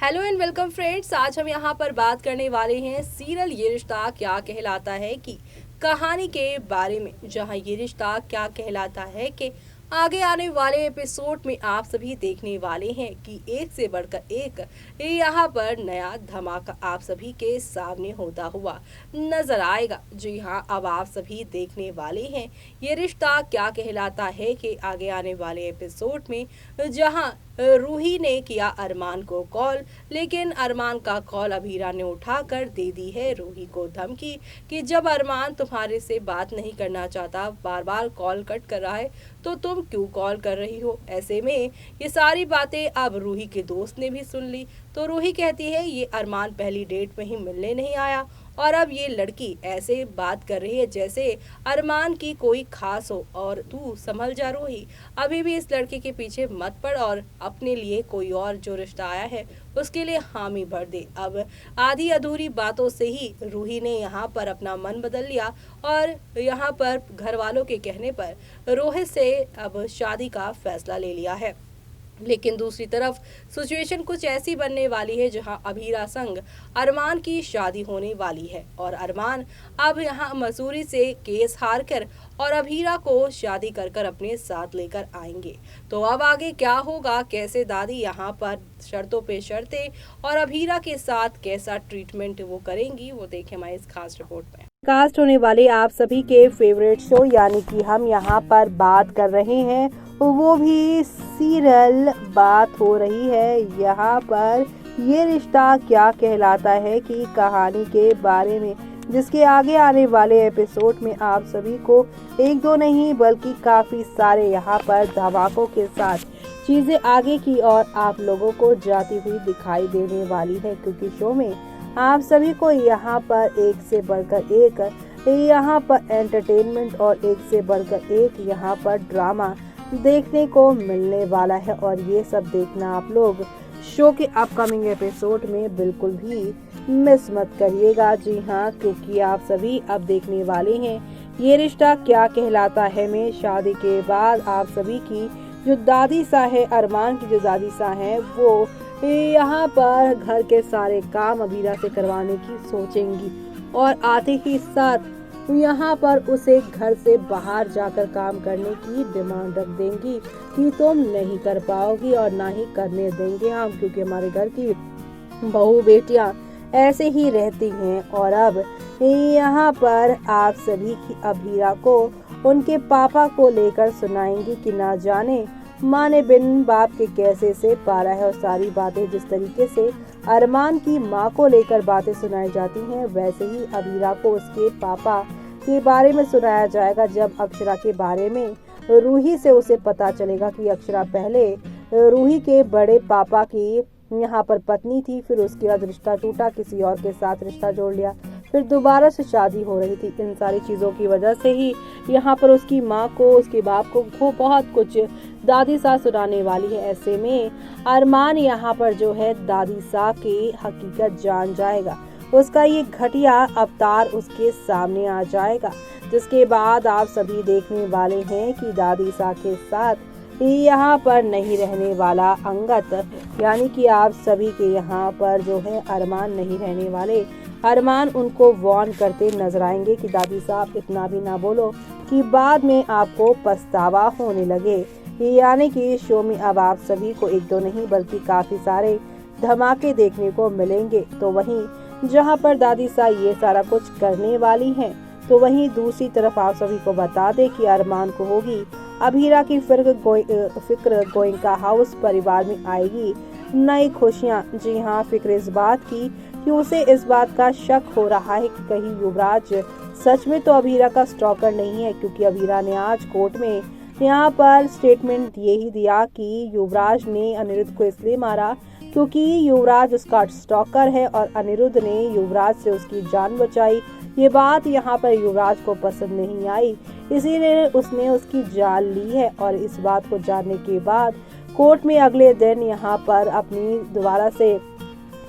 Hello and welcome friends. आज हम यहाँ पर बात करने वाले हैं सीरियल ये रिश्ता क्या कहलाता है की कहानी के बारे में, जहाँ ये रिश्ता क्या कहलाता है कि आगे आने वाले एपिसोड में आप सभी देखने वाले हैं कि एक से बढ़कर एक यहाँ पर नया धमाका आप सभी के सामने होता हुआ नजर आएगा। जी हाँ, अब आप सभी देखने वाले हैं ये रिश्ता क्या कहलाता है कि आगे आने वाले एपिसोड में, जहाँ रूही ने किया अरमान को कॉल, लेकिन अरमान का कॉल अभीरा ने उठाकर दे दी है रूही को धमकी कि जब अरमान तुम्हारे से बात नहीं करना चाहता, बार बार कॉल कट कर रहा है, तो तुम क्यों कॉल कर रही हो। ऐसे में ये सारी बातें अब रूही के दोस्त ने भी सुन ली, तो रूही कहती है ये अरमान पहली डेट में ही मिलने नहीं आया और अब ये लड़की ऐसे बात कर रही है जैसे अरमान की कोई खास हो। और तू संभल जा रूही, अभी भी इस लड़के के पीछे मत पड़ और अपने लिए कोई और जो रिश्ता आया है उसके लिए हामी भर दे। अब आधी अधूरी बातों से ही रूही ने यहाँ पर अपना मन बदल लिया और यहाँ पर घर वालों के कहने पर रोहित से अब शादी का फैसला ले लिया है। लेकिन दूसरी तरफ सिचुएशन कुछ ऐसी बनने वाली है जहां अभीरा संग अरमान की शादी होने वाली है और अरमान अब यहां मसूरी से केस हार कर और अभीरा को शादी कर कर अपने साथ लेकर आएंगे। तो अब आगे क्या होगा, कैसे दादी यहां पर शर्तों पे शर्तें और अभीरा के साथ कैसा ट्रीटमेंट वो करेंगी, वो देखें हमारी इस खास रिपोर्ट में। कास्ट होने वाले आप सभी के फेवरेट शो यानी कि हम यहाँ पर बात कर रहे हैं वो भी सीरियल बात हो रही है यहाँ पर ये रिश्ता क्या कहलाता है की कहानी के बारे में, जिसके आगे आने वाले एपिसोड में आप सभी को एक दो नहीं बल्कि काफी सारे यहाँ पर धमाकों के साथ चीजें आगे की और आप लोगों को जाती हुई दिखाई देने वाली है, क्योंकि शो में आप सभी को यहाँ पर एक से बढ़कर एक यहाँ पर एंटरटेनमेंट और एक से बढ़कर एक यहाँ पर ड्रामा देखने को मिलने वाला है। और ये सब देखना आप लोग शो के अपकमिंग एपिसोड में बिल्कुल भी मिस मत करिएगा। जी हाँ, क्योंकि आप सभी अब देखने वाले हैं ये रिश्ता क्या कहलाता है में शादी के बाद आप सभी की जो दादी सा है, अरमान की जो दादी सा है, वो यहाँ पर घर के सारे काम अभीरा से करवाने की सोचेंगी और आते ही साथ यहाँ पर उसे घर से बाहर जाकर काम करने की डिमांड रख देंगी कि तुम नहीं कर पाओगी और ना ही करने देंगे हम, क्योंकि हमारे घर की बहू बेटियां ऐसे ही रहती हैं। और अब यहाँ पर आप सभी की अभीरा को उनके पापा को लेकर सुनाएंगी कि ना जाने माँ ने बिन बाप के कैसे से पारा है। और सारी बातें जिस तरीके से अरमान की माँ को लेकर बातें सुनाई जाती हैं, वैसे ही अभीरा को उसके पापा के बारे में सुनाया जाएगा। जब अक्षरा के बारे में रूही से उसे पता चलेगा कि अक्षरा पहले रूही के बड़े पापा की यहाँ पर पत्नी थी, फिर उसके बाद रिश्ता टूटा, किसी और के साथ रिश्ता जोड़ लिया, फिर दोबारा से शादी हो रही थी। इन सारी चीज़ों की वजह से ही यहाँ पर उसकी माँ को, उसके बाप को बहुत कुछ दादी सा सुनाने वाली है। ऐसे में अरमान यहाँ पर जो है दादी सा की हकीकत जान जाएगा, उसका ये घटिया अवतार उसके सामने आ जाएगा, जिसके बाद आप सभी देखने वाले हैं कि दादी सा के साथ यहाँ पर नहीं रहने वाला अंगत, यानी कि आप सभी के यहाँ पर जो है अरमान नहीं रहने वाले। अरमान उनको वार्न करते नजर आएंगे कि दादी साहब इतना भी ना बोलो कि बाद में आपको पछतावा होने लगे। यानी कि शो में अब आप सभी को एक दो नहीं बल्कि काफी सारे धमाके देखने को मिलेंगे। तो वहीं जहां पर दादी सा ये सारा कुछ करने वाली हैं, तो वहीं दूसरी तरफ आप सभी को बता दे कि अरमान को होगी अभीरा की फिक्र गोइंका हाउस परिवार में आएगी नई खुशियां। जी हाँ, फिक्र इस बात की कि उसे इस बात का शक हो रहा है कि कहीं युवराज सच में तो अभीरा का स्टॉकर नहीं है, क्योंकि अभीरा ने आज कोर्ट में यहाँ पर स्टेटमेंट यही दिया कि युवराज ने अनिरुद्ध को इसलिए मारा क्योंकि युवराज उसका स्टॉकर है और अनिरुद्ध ने युवराज से उसकी जान बचाई। ये बात यहाँ पर युवराज को पसंद नहीं आई, इसीलिए उसने उसकी जान ली है। और इस बात को जानने के बाद कोर्ट में अगले दिन यहाँ पर अपनी दोबारा से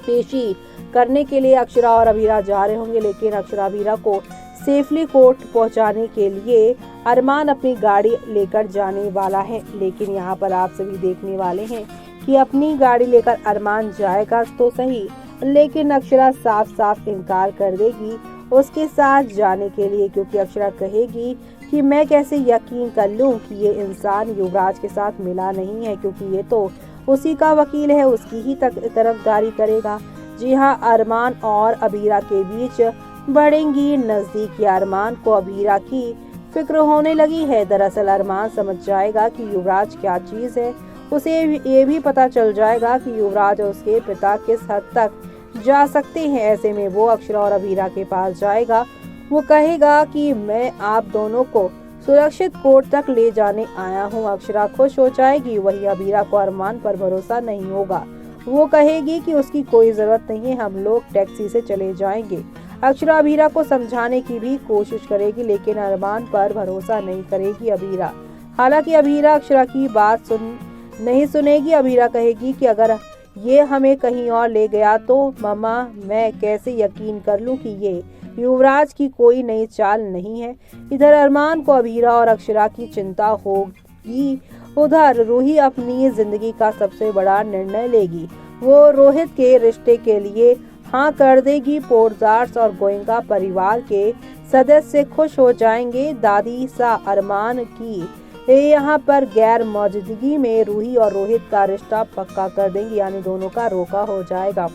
पेशी करने के लिए अक्षरा और अभीरा जा रहे होंगे, लेकिन अक्षरा अभीरा को सेफली कोर्ट पहुंचाने के लिए अरमान अपनी गाड़ी लेकर जाने वाला है। लेकिन यहाँ पर आप सभी देखने वाले हैं कि अपनी गाड़ी लेकर अरमान जाएगा तो सही, लेकिन अक्षरा साफ साफ इनकार कर देगी उसके साथ जाने के लिए, क्योंकि अक्षरा कहेगी कि मैं कैसे यकीन कर लूं कि ये इंसान युवराज के साथ मिला नहीं है, क्योंकि ये तो उसी का वकील है, उसकी ही तरफदारी करेगा। जी हाँ, अरमान और अबीरा के बीच बढ़ेंगी नजदीकी। अरमान को अबीरा की फिक्र होने लगी है। दरअसल अरमान समझ जाएगा कि युवराज क्या चीज है। उसे ये भी पता चल जाएगा कि युवराज और उसके पिता किस हद तक जा सकते हैं। ऐसे में वो अक्षरा और अबीरा के पास जाएगा। वो कहेगा कि मैं आप दोनों को सुरक्षित कोर्ट तक ले जाने आया हूँ। अक्षरा खुश हो जाएगी। वही अबीरा को अरमान पर भरोसा नहीं होगा। वो कहेगी कि उसकी कोई जरूरत नहीं है, हम लोग टैक्सी से चले जाएंगे। अक्षरा अबीरा को समझाने की भी कोशिश करेगी, लेकिन अरमान पर भरोसा नहीं करेगी अबीरा। हालांकि अबीरा अक्षरा की बात नहीं सुनेगी। अबीरा कहेगी कि अगर ये हमें कहीं और ले गया तो मम्मा मैं कैसे यकीन कर लूं कि ये युवराज की कोई नई चाल नहीं है। इधर अरमान को अबीरा और अक्षरा की चिंता होगी। उधर रूही अपनी जिंदगी का सबसे बड़ा निर्णय लेगी। वो रोहित के रिश्ते के लिए हाँ कर देगी। पोर्टदार्स और गोयनका परिवार के सदस्य खुश हो जाएंगे। दादी सा अरमान की यहाँ पर गैर मौजूदगी में रूही और रोहित का रिश्ता पक्का कर देंगी, यानी दोनों का रोका हो जाएगा।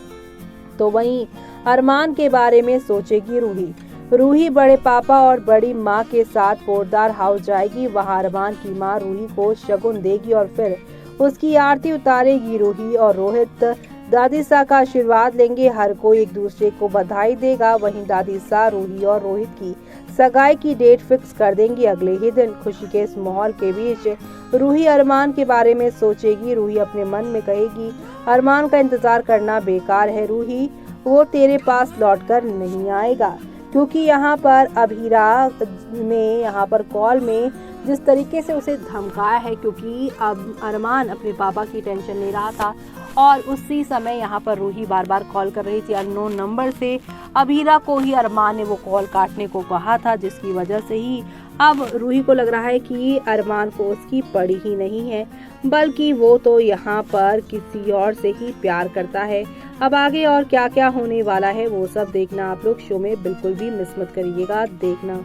तो वहीं अरमान के बारे में सोचेगी रूही। रूही बड़े पापा और बड़ी माँ के साथ पोर्टदार हाउस जाएगी। वहाँ अरमान की माँ रूही को शगुन देगी और फिर उसकी आरती उतारेगी। रूही और रोहित दादी सा का आशीर्वाद लेंगे। हर कोई एक दूसरे को बधाई देगा। वहीं दादी सा रूही और रोहित की सगाई की डेट फिक्स कर देंगी। अगले ही दिन खुशी के इस माहौल के बीच रूही अरमान के बारे में सोचेगी। रूही अपने मन में कहेगी अरमान का इंतजार करना बेकार है रूही, वो तेरे पास लौटकर नहीं आएगा, क्योंकि यहाँ पर अबीरा ने यहाँ पर कॉल में जिस तरीके से उसे धमकाया है, क्योंकि अब अरमान अपने पापा की टेंशन ले रहा था और उसी समय यहाँ पर रूही बार बार कॉल कर रही थी अननोन नंबर से। अबीरा को ही अरमान ने वो कॉल काटने को कहा था, जिसकी वजह से ही अब रूही को लग रहा है कि अरमान को उसकी पड़ी ही नहीं है, बल्कि वो तो यहाँ पर किसी और से ही प्यार करता है। अब आगे और क्या क्या होने वाला है वो सब देखना आप लोग शो में बिल्कुल भी मिस मत करिएगा देखना।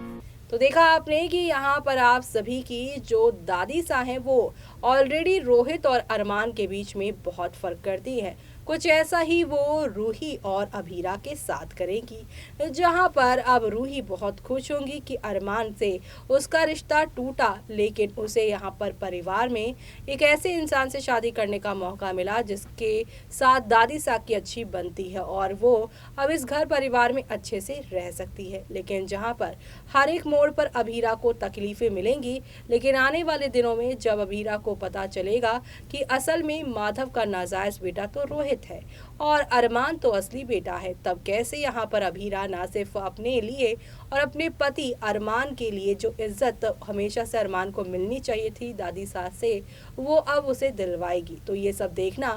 तो देखा आपने कि यहाँ पर आप सभी की जो दादी सा हैं वो ऑलरेडी रोहित और अरमान के बीच में बहुत फर्क करती हैं। कुछ ऐसा ही वो रूही और अबीरा के साथ करेंगी, जहां पर अब रूही बहुत खुश होंगी कि अरमान से उसका रिश्ता टूटा, लेकिन उसे यहां पर परिवार में एक ऐसे इंसान से शादी करने का मौका मिला जिसके साथ दादी सा की अच्छी बनती है और वो अब इस घर परिवार में अच्छे से रह सकती है। लेकिन जहां पर हर एक मोड़ पर अबीरा को तकलीफें मिलेंगी, लेकिन आने वाले दिनों में जब अबीरा को पता चलेगा कि असल में माधव का नाजायज बेटा तो रोहित है और अरमान तो असली बेटा है, तब कैसे यहाँ पर अबीरा ना सिर्फ अपने लिए और अपने पति अरमान के लिए जो इज्जत हमेशा से अरमान को मिलनी चाहिए थी दादी सास से, वो अब उसे दिलवाएगी। तो ये सब देखना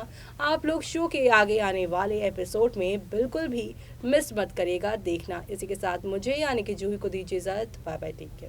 आप लोग शो के आगे आने वाले एपिसोड में बिल्कुल भी मिस मत करिएगा देखना। इसी के साथ मुझे यानी कि जूही को दीजिए इजाजत। Bye bye, take care.